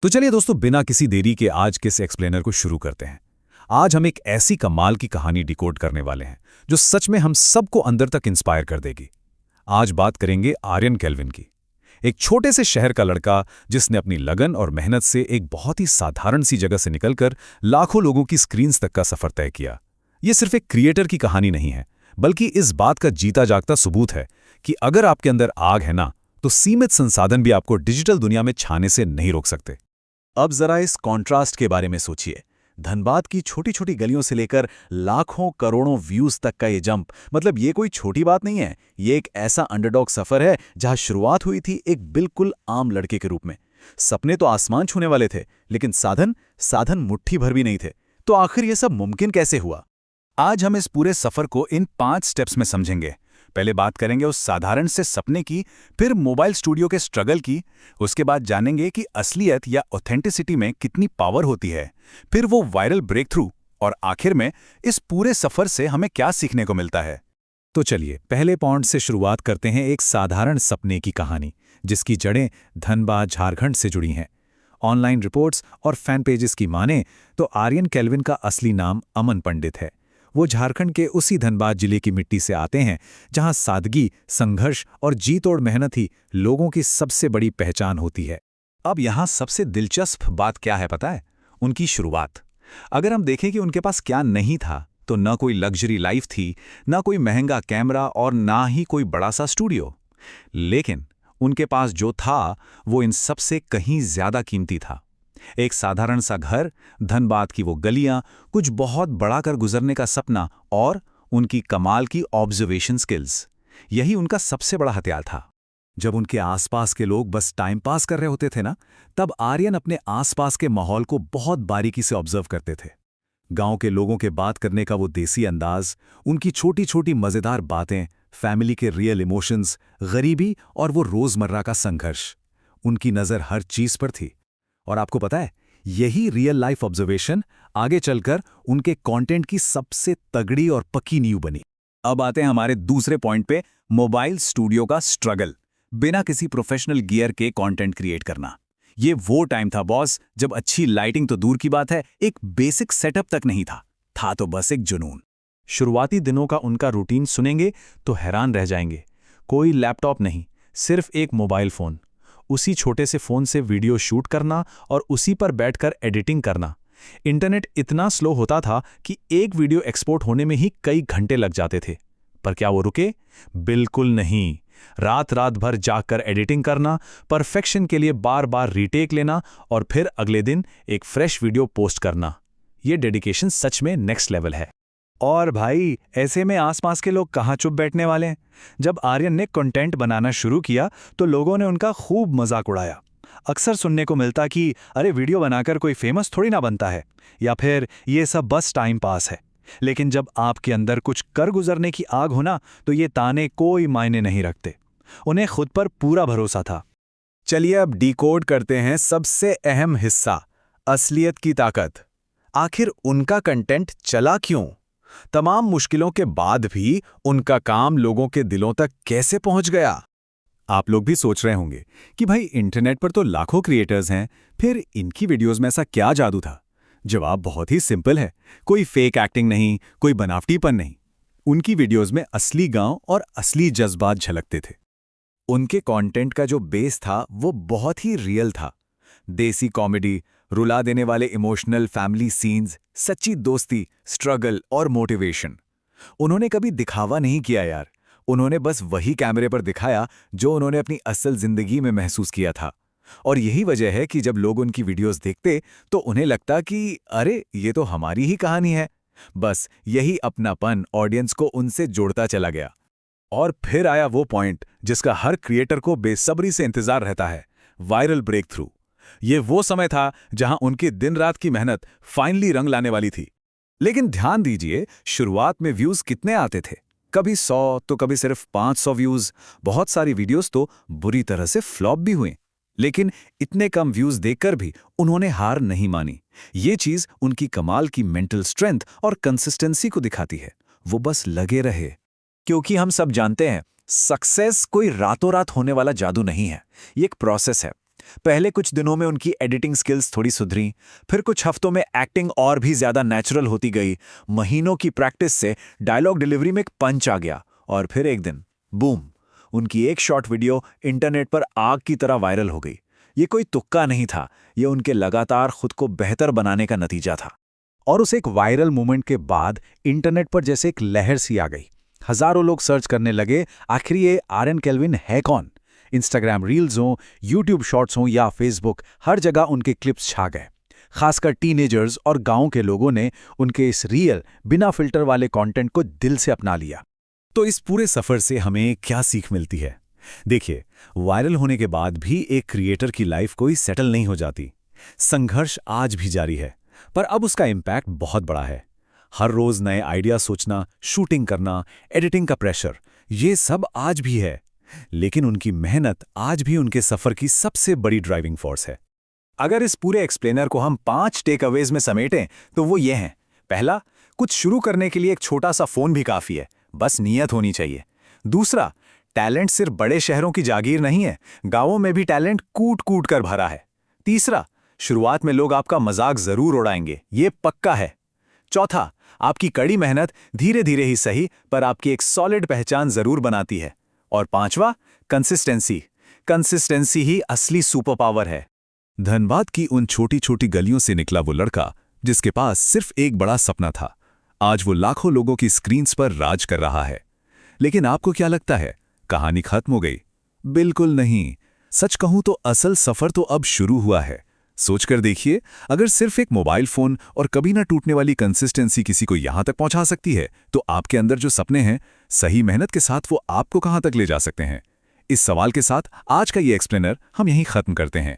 तो चलिए दोस्तों, बिना किसी देरी के आज के इस एक्सप्लेनर को शुरू करते हैं। आज हम एक ऐसी कमाल की कहानी डिकोड करने वाले हैं जो सच में हम सबको अंदर तक इंस्पायर कर देगी। आज बात करेंगे आर्यन केल्विन की। एक छोटे से शहर का लड़का जिसने अपनी लगन और मेहनत से एक बहुत ही साधारण सी जगह से निकलकर लाखों लोगों की स्क्रीन्स तक का सफर तय किया। ये सिर्फ एक क्रिएटर की कहानी नहीं है, बल्कि इस बात का जीता जागता सबूत है कि अगर आपके अंदर आग है ना, तो सीमित संसाधन भी आपको डिजिटल दुनिया में छाने से नहीं रोक सकते। अब जरा इस कॉन्ट्रास्ट के बारे में सोचिए। धनबाद की छोटी छोटी गलियों से लेकर लाखों करोड़ों व्यूज तक का ये जंप, मतलब ये कोई छोटी बात नहीं है। ये एक ऐसा अंडरडॉग सफर है जहां शुरुआत हुई थी एक बिल्कुल आम लड़के के रूप में। सपने तो आसमान छूने वाले थे, लेकिन साधन मुट्ठी भर भी नहीं थे। तो आखिर ये सब मुमकिन कैसे हुआ? आज हम इस पूरे सफर को इन 5 स्टेप्स में समझेंगे। पहले बात करेंगे उस साधारण से सपने की, फिर मोबाइल स्टूडियो के स्ट्रगल की, उसके बाद जानेंगे कि असलियत या ऑथेंटिसिटी में कितनी पावर होती है, फिर वो वायरल ब्रेक थ्रू, और आखिर में इस पूरे सफर से हमें क्या सीखने को मिलता है। तो चलिए पहले पॉइंट से शुरुआत करते हैं, एक साधारण सपने की कहानी जिसकी जड़ें धनबाद झारखंड से जुड़ी हैं। ऑनलाइन रिपोर्ट्स और फैन पेजेस की माने तो आर्यन केल्विन का असली नाम अमन पंडित है। वो झारखंड के उसी धनबाद जिले की मिट्टी से आते हैं जहां सादगी, संघर्ष और जी तोड़ मेहनत ही लोगों की सबसे बड़ी पहचान होती है। अब यहां सबसे दिलचस्प बात क्या है पता है? उनकी शुरुआत। अगर हम देखें कि उनके पास क्या नहीं था, तो न कोई लग्जरी लाइफ थी, न कोई महंगा कैमरा और ना ही कोई बड़ा सा स्टूडियो। लेकिन उनके पास जो था वो इन सबसे कहीं ज्यादा कीमती था। एक साधारण सा घर, धनबाद की वो गलियां, कुछ बहुत बड़ा कर गुजरने का सपना और उनकी कमाल की ऑब्जर्वेशन स्किल्स। यही उनका सबसे बड़ा हथियार था। जब उनके आसपास के लोग बस टाइम पास कर रहे होते थे ना, तब आर्यन अपने आसपास के माहौल को बहुत बारीकी से ऑब्जर्व करते थे। गांव के लोगों के बात करने का वो देसी अंदाज, उनकी छोटी छोटी मजेदार बातें, फैमिली के रियल इमोशंस, गरीबी और वो रोजमर्रा का संघर्ष। उनकी नजर हर चीज पर थी। और आपको पता है, यही रियल लाइफ ऑब्जर्वेशन आगे चलकर उनके कंटेंट की सबसे तगड़ी और पक्की नींव बनी। अब आते हैं हमारे दूसरे पॉइंट पे, मोबाइल स्टूडियो का स्ट्रगल। बिना किसी प्रोफेशनल गियर के कंटेंट क्रिएट करना। ये वो टाइम था बॉस, जब अच्छी लाइटिंग तो दूर की बात है, एक बेसिक सेटअप तक नहीं था तो बस एक जुनून। शुरुआती दिनों का उनका रूटीन सुनेंगे तो हैरान रह जाएंगे। कोई लैपटॉप नहीं, सिर्फ एक मोबाइल फोन। उसी छोटे से फोन से वीडियो शूट करना और उसी पर बैठकर एडिटिंग करना। इंटरनेट इतना स्लो होता था कि एक वीडियो एक्सपोर्ट होने में ही कई घंटे लग जाते थे। पर क्या वो रुके? बिल्कुल नहीं। रात रात भर जागकर एडिटिंग करना, परफेक्शन के लिए बार बार रीटेक लेना और फिर अगले दिन एक फ्रेश वीडियो पोस्ट करना। ये डेडिकेशन सच में नेक्स्ट लेवल है। और भाई, ऐसे में आसपास के लोग कहाँ चुप बैठने वाले हैं। जब आर्यन ने कंटेंट बनाना शुरू किया तो लोगों ने उनका खूब मजाक उड़ाया। अक्सर सुनने को मिलता कि अरे, वीडियो बनाकर कोई फेमस थोड़ी ना बनता है, या फिर ये सब बस टाइम पास है। लेकिन जब आपके अंदर कुछ कर गुजरने की आग हो ना, तो ये ताने कोई मायने नहीं रखते। उन्हें खुद पर पूरा भरोसा था। चलिए अब डिकोड करते हैं सबसे अहम हिस्सा, असलियत की ताकत। आखिर उनका कंटेंट चला क्यों? तमाम मुश्किलों के बाद भी उनका काम लोगों के दिलों तक कैसे पहुंच गया? आप लोग भी सोच रहे होंगे कि भाई, इंटरनेट पर तो लाखों क्रिएटर्स हैं, फिर इनकी वीडियोस में ऐसा क्या जादू था? जवाब बहुत ही सिंपल है। कोई फेक एक्टिंग नहीं, कोई बनावटीपन नहीं। उनकी वीडियोस में असली गांव और असली जज्बात झलकते थे। उनके कंटेंट का जो बेस था वो बहुत ही रियल था। देसी कॉमेडी, रुला देने वाले इमोशनल फैमिली सीन्स, सच्ची दोस्ती, स्ट्रगल और मोटिवेशन। उन्होंने कभी दिखावा नहीं किया यार। उन्होंने बस वही कैमरे पर दिखाया जो उन्होंने अपनी असल जिंदगी में महसूस किया था। और यही वजह है कि जब लोग उनकी वीडियोस देखते तो उन्हें लगता कि अरे, ये तो हमारी ही कहानी है। बस यही अपनापन ऑडियंस को उनसे जोड़ता चला गया। और फिर आया वो पॉइंट जिसका हर क्रिएटर को बेसब्री से इंतजार रहता है, वायरल ब्रेक थ्रू। ये वो समय था जहां उनकी दिन रात की मेहनत फाइनली रंग लाने वाली थी। लेकिन ध्यान दीजिए, शुरुआत में व्यूज कितने आते थे? कभी 100 तो कभी सिर्फ 500 व्यूज। बहुत सारी वीडियोस तो बुरी तरह से फ्लॉप भी हुए। लेकिन इतने कम व्यूज देखकर भी उन्होंने हार नहीं मानी। ये चीज उनकी कमाल की मेंटल स्ट्रेंथ और कंसिस्टेंसी को दिखाती है। वो बस लगे रहे। क्योंकि हम सब जानते हैं, सक्सेस कोई रातों रात होने वाला जादू नहीं है। ये एक प्रोसेस है। पहले कुछ दिनों में उनकी एडिटिंग स्किल्स थोड़ी सुधरी, फिर कुछ हफ्तों में एक्टिंग और भी ज़्यादा नेचुरल होती गई। महीनों की प्रैक्टिस से डायलॉग डिलीवरी में एक पंच आ गया, और फिर एक दिन बूम, उनकी एक शॉर्ट वीडियो इंटरनेट पर आग की तरह वायरल हो गई। ये कोई तुक्का नहीं था, ये उनके लगातार खुद को बेहतर बनाने का नतीजा था। और उस एक वायरल मूवमेंट के बाद इंटरनेट पर जैसे एक लहर सी आ गई। हजारों लोग सर्च करने लगे, आखिर ये आर्यन केल्विन है कौन? इंस्टाग्राम रील्स हों, यूट्यूब शॉर्ट्स हों या फेसबुक, हर जगह उनके क्लिप्स छा गए। खासकर टीनेजर्स और गांव के लोगों ने उनके इस रियल, बिना फिल्टर वाले कंटेंट को दिल से अपना लिया। तो इस पूरे सफर से हमें क्या सीख मिलती है? देखिए, वायरल होने के बाद भी एक क्रिएटर की लाइफ कोई सेटल नहीं हो जाती। संघर्ष आज भी जारी है, पर अब उसका इम्पैक्ट बहुत बड़ा है। हर रोज नए आइडिया सोचना, शूटिंग करना, एडिटिंग का प्रेशर, ये सब आज भी है। लेकिन उनकी मेहनत आज भी उनके सफर की सबसे बड़ी ड्राइविंग फोर्स है। अगर इस पूरे एक्सप्लेनर को हम 5 टेक अवेज में समेटें तो वो ये हैं। पहला, कुछ शुरू करने के लिए एक छोटा सा फोन भी काफी है, बस नीयत होनी चाहिए। दूसरा, टैलेंट सिर्फ बड़े शहरों की जागीर नहीं है, गांवों में भी टैलेंट कूट कूट कर भरा है। तीसरा, शुरुआत में लोग आपका मजाक जरूर उड़ाएंगे, ये पक्का है। चौथा, आपकी कड़ी मेहनत धीरे धीरे ही सही पर आपकी एक सॉलिड पहचान जरूर बनाती है। और पांचवा, कंसिस्टेंसी। कंसिस्टेंसी ही असली सुपर पावर है। धनबाद की उन छोटी छोटी गलियों से निकला वो लड़का जिसके पास सिर्फ एक बड़ा सपना था, आज वो लाखों लोगों की स्क्रीन्स पर राज कर रहा है। लेकिन आपको क्या लगता है, कहानी खत्म हो गई? बिल्कुल नहीं। सच कहूं तो असल सफर तो अब शुरू हुआ है। सोचकर देखिए, अगर सिर्फ एक मोबाइल फोन और कभी ना टूटने वाली कंसिस्टेंसी किसी को यहां तक पहुंचा सकती है, तो आपके अंदर जो सपने हैं, सही मेहनत के साथ वो आपको कहां तक ले जा सकते हैं? इस सवाल के साथ आज का ये एक्सप्लेनर हम यहीं खत्म करते हैं।